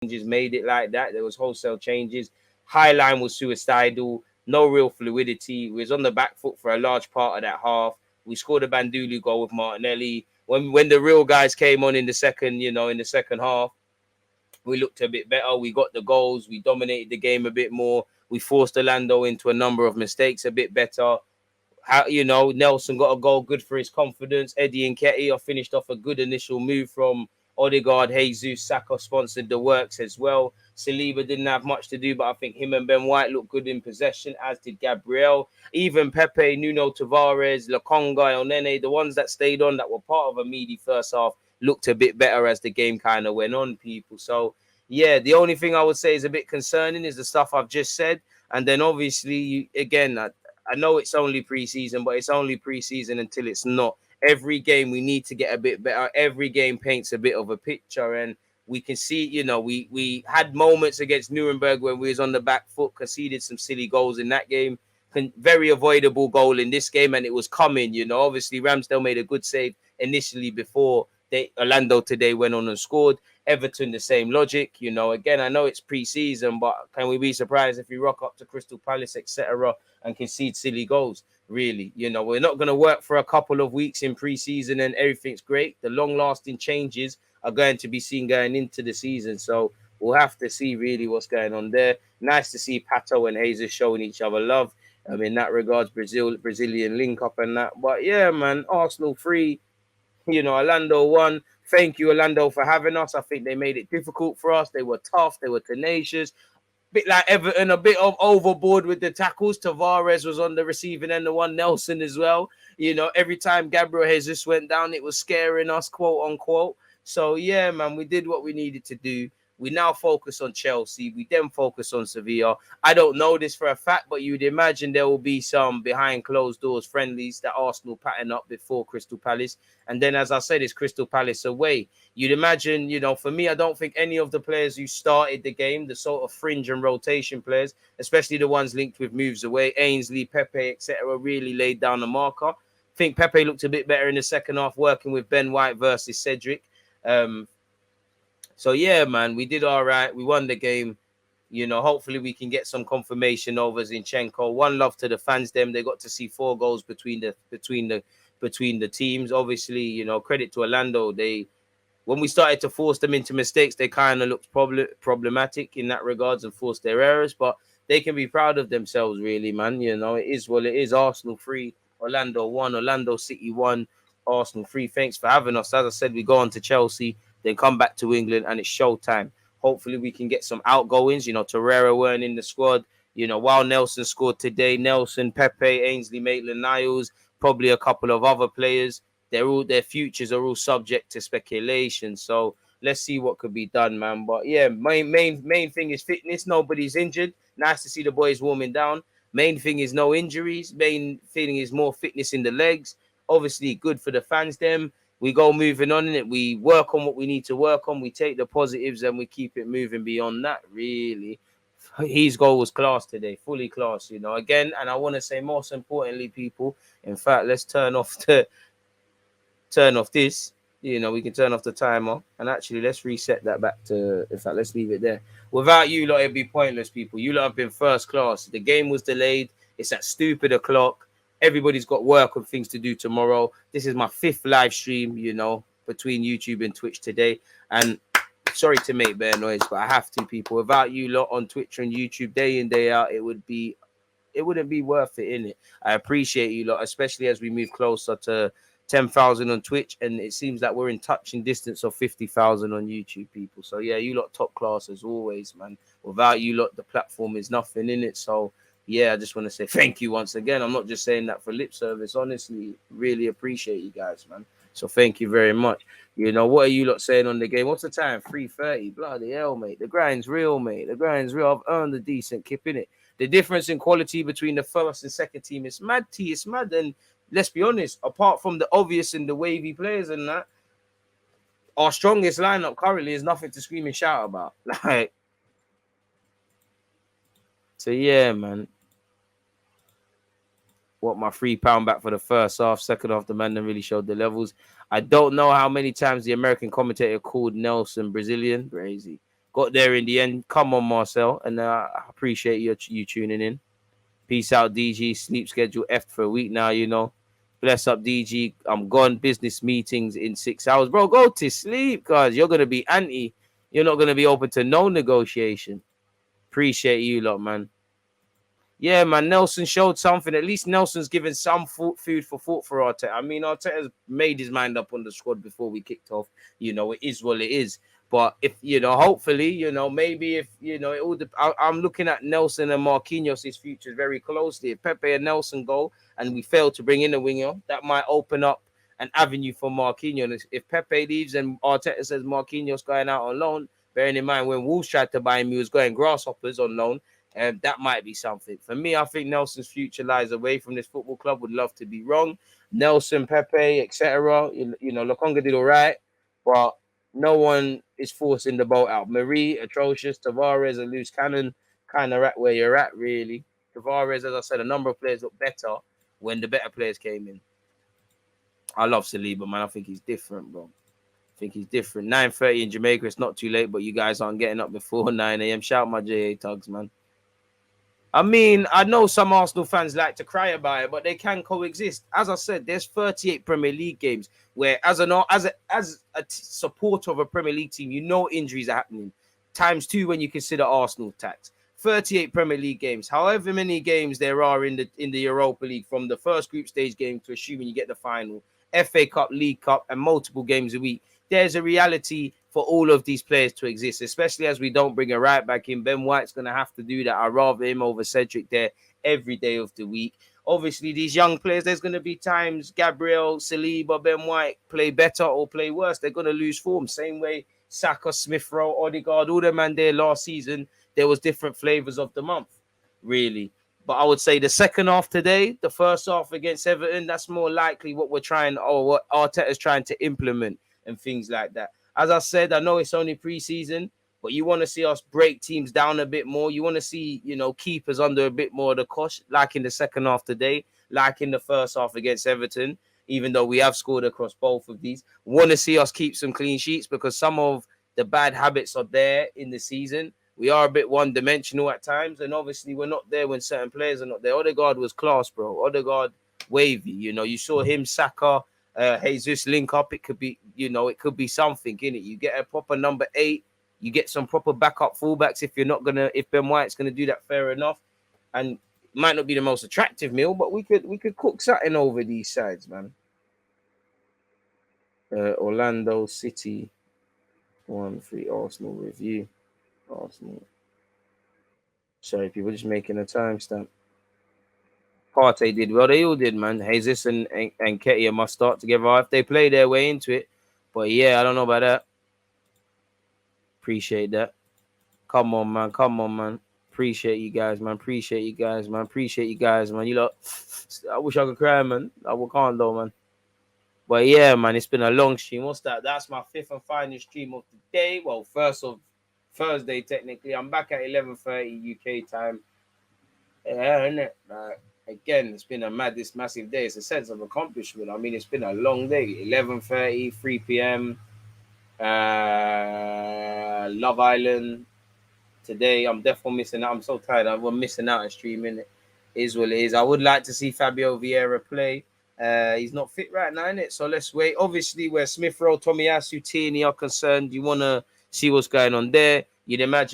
changes made it like that. There was wholesale changes. High line was suicidal. No real fluidity. We was on the back foot for a large part of that half. We scored a Bandulu goal with Martinelli. When the real guys came on in the second, in the second half, we looked a bit better. We got the goals. We dominated the game a bit more. We forced Orlando into a number of mistakes a bit better. Nelson got a goal, good for his confidence. Eddie and Nketiah finished off a good initial move from Odegaard. Jesus, Saka sponsored the works as well. Saliba didn't have much to do, but I think him and Ben White looked good in possession, as did Gabriel. Even Pepe, Nuno Tavares, Lokonga, El Nene, the ones that stayed on that were part of a meaty first half, looked a bit better as the game kind of went on, people. So, yeah, the only thing I would say is a bit concerning is the stuff I've just said. And then obviously, again, I know it's only preseason, but it's only preseason until it's not. Every game we need to get a bit better. Every game paints a bit of a picture, and we can see, we had moments against Nuremberg when we was on the back foot, conceded some silly goals in that game. Very avoidable goal in this game, and it was coming. Obviously Ramsdale made a good save initially before Orlando today went on and scored. Everton, the same logic. Again, I know it's pre-season, but can we be surprised if we rock up to Crystal Palace, etc., and concede silly goals? Really, we're not going to work for a couple of weeks in pre-season and everything's great. The long-lasting changes are going to be seen going into the season, so we'll have to see really what's going on there. Nice to see Pato and Jesus showing each other love. In that regards, Brazilian link up and that. But yeah, man, Arsenal 3, Orlando 1. Thank you, Orlando, for having us. I think they made it difficult for us. They were tough. They were tenacious. Bit like Everton, a bit of overboard with the tackles. Tavares was on the receiving end, the one Nelson as well. Every time Gabriel Jesus went down, it was scaring us, quote unquote. So yeah, man, we did what we needed to do. We now focus on Chelsea. We then focus on Sevilla. I don't know this for a fact, but you'd imagine there will be some behind closed doors friendlies that Arsenal pattern up before Crystal Palace. And then, as I said, it's Crystal Palace away. You'd imagine, for me, I don't think any of the players who started the game, the sort of fringe and rotation players, especially the ones linked with moves away, Ainsley, Pepe, etc., really laid down the marker. I think Pepe looked a bit better in the second half, working with Ben White versus Cedric. So yeah, man, we did all right. We won the game. Hopefully we can get some confirmation over Zinchenko. One love to the fans. They got to see 4 goals between the teams. Obviously, credit to Orlando. When we started to force them into mistakes, they kind of looked problematic in that regards and forced their errors. But they can be proud of themselves, really, man. It is what it is. Arsenal 3, Orlando 1, Orlando City 1, Arsenal 3. Thanks for having us. As I said, we go on to Chelsea, then come back to England, and it's showtime. Hopefully we can get some outgoings. Torreira weren't in the squad. While Nelson scored today, Nelson, Pepe, Ainsley, Maitland-Niles, probably a couple of other players. Their futures are all subject to speculation. So let's see what could be done, man. But yeah, main thing is fitness. Nobody's injured. Nice to see the boys warming down. Main thing is no injuries. Main thing is more fitness in the legs. Obviously good for the fans. We go moving on in it. We work on what we need to work on. We take the positives and we keep it moving beyond that, really. His goal was class today, fully class, again. And I want to say most importantly, people, in fact, let's turn off this. We can turn off the timer. And actually, let's reset that back to, in fact, let's leave it there. Without you lot, it'd be pointless, people. You lot have been first class. The game was delayed. It's at stupid o'clock. Everybody's got work and things to do tomorrow. This is my 5th live stream, between YouTube and Twitch today. And sorry to make bare noise, but I have to, people. Without you lot on Twitch and YouTube day in, day out, it wouldn't be worth it, innit? I appreciate you lot, especially as we move closer to 10,000 on Twitch, and it seems that we're in touching distance of 50,000 on YouTube, people. So yeah, you lot top class as always, man. Without you lot, the platform is nothing, in it. So yeah, I just want to say thank you once again. I'm not just saying that for lip service. Honestly, really appreciate you guys, man. So thank you very much. What are you lot saying on the game? What's the time? 3:30. Bloody hell, mate. The grind's real, mate. The grind's real. I've earned a decent kip, in it. The difference in quality between the first and second team is mad. It's mad. And let's be honest, apart from the obvious and the wavy players and that, our strongest lineup currently is nothing to scream and shout about. So yeah, man. What, my £3 back for the first half? Second half, the man didn't really showed the levels. I don't know how many times the American commentator called Nelson Brazilian. Crazy. got there in the end. Come on, Marcel, and I appreciate you tuning in. Peace out, DG. Sleep schedule F for a week now, you know. Bless up, DG. I'm gone. Business meetings in 6 hours. Bro, go to sleep, guys. You're going to be anti. You're not going to be open to no negotiation. Appreciate you lot, man. Yeah, man, Nelson showed something. At least Nelson's given some food for thought for Arteta. I mean, Arteta's made his mind up on the squad before we kicked off. You know, it is what it is. But if, you know, hopefully, you know, maybe if, you know, it all I'm looking at Nelson and Marquinhos' future very closely. If Pepe and Nelson go and we fail to bring in a winger, that might open up an avenue for Marquinhos. If Pepe leaves and Arteta says Marquinhos going out on loan, bearing in mind when Wolves tried to buy him, he was going grasshoppers on loan. And that might be something. For me, I think Nelson's future lies away from this football club. Would love to be wrong. Nelson, Pepe, etc. You know, Lokonga did all right, but no one is forcing the boat out. Marie, atrocious. Tavares, a loose cannon, kind of at where you're at, really. Tavares, as I said, a number of players look better when the better players came in. I love Saliba, man. I think he's different, bro. I think he's different. 9:30 in Jamaica. It's not too late, but you guys aren't getting up before 9 a.m. Shout my JA Tugs, man. I mean, I know some Arsenal fans like to cry about it, but they can coexist. As I said, there's 38 Premier League games where, as a supporter of a Premier League team, you know injuries are happening. Times 2 when you consider Arsenal tax. 38 Premier League games. However many games there are in the Europa League, from the first group stage game to assuming you get the final, FA Cup, League Cup, and multiple games a week. There's a reality for all of these players to exist, especially as we don't bring a right back in. Ben White's going to have to do that. I'd rather him over Cedric there every day of the week. Obviously, these young players, there's going to be times Gabriel, Saliba, Ben White play better or play worse. They're going to lose form. Same way Saka, Smith Rowe, Odegaard, all the man there last season, there was different flavors of the month, really. But I would say the second half today, the first half against Everton, that's more likely what we're trying, or what Arteta's trying to implement and things like that. As I said, I know it's only preseason, but you want to see us break teams down a bit more. You want to see, you know, keepers under a bit more of the cosh, like in the second half today, like in the first half against Everton, even though we have scored across both of these. Want to see us keep some clean sheets because some of the bad habits are there in the season. We are a bit one-dimensional at times, and obviously we're not there when certain players are not there. Odegaard was class, bro. Odegaard, wavy. You know, you saw him, Saka, Jesus link up. It could be, you know, it could be something in it. You get a proper number 8, you get some proper backup fullbacks. If Ben White's gonna do that, fair enough. And it might not be the most attractive meal, but we could cook something over these sides, man. Orlando City 1-3 Arsenal review. Arsenal. Sorry, people just making a timestamp. Partey did well. They all did, man. Jesus and Ketia must start together if they play their way into it. But yeah, I don't know about that. Appreciate that. Come on, man. Come on, man. Appreciate you guys, man. Appreciate you guys, man. Appreciate you guys, man. You lot, I wish I could cry, man. I can't though, man. But yeah, man, it's been a long stream. What's that? That's my 5th and final stream of the day. Well, first of Thursday, technically. I'm back at 11:30 UK time. Yeah, isn't it? Again, it's been a massive day. It's a sense of accomplishment. I mean, it's been a long day. 11:30, 3 p.m. Love Island. Today, I'm definitely missing out. I'm so tired. I'm missing out on streaming. It is what it is. I would like to see Fabio Vieira play. He's not fit right now, innit? So let's wait. Obviously, where Smith Rowe, Tomiyasu, Tierney are concerned, you want to see what's going on there. You'd imagine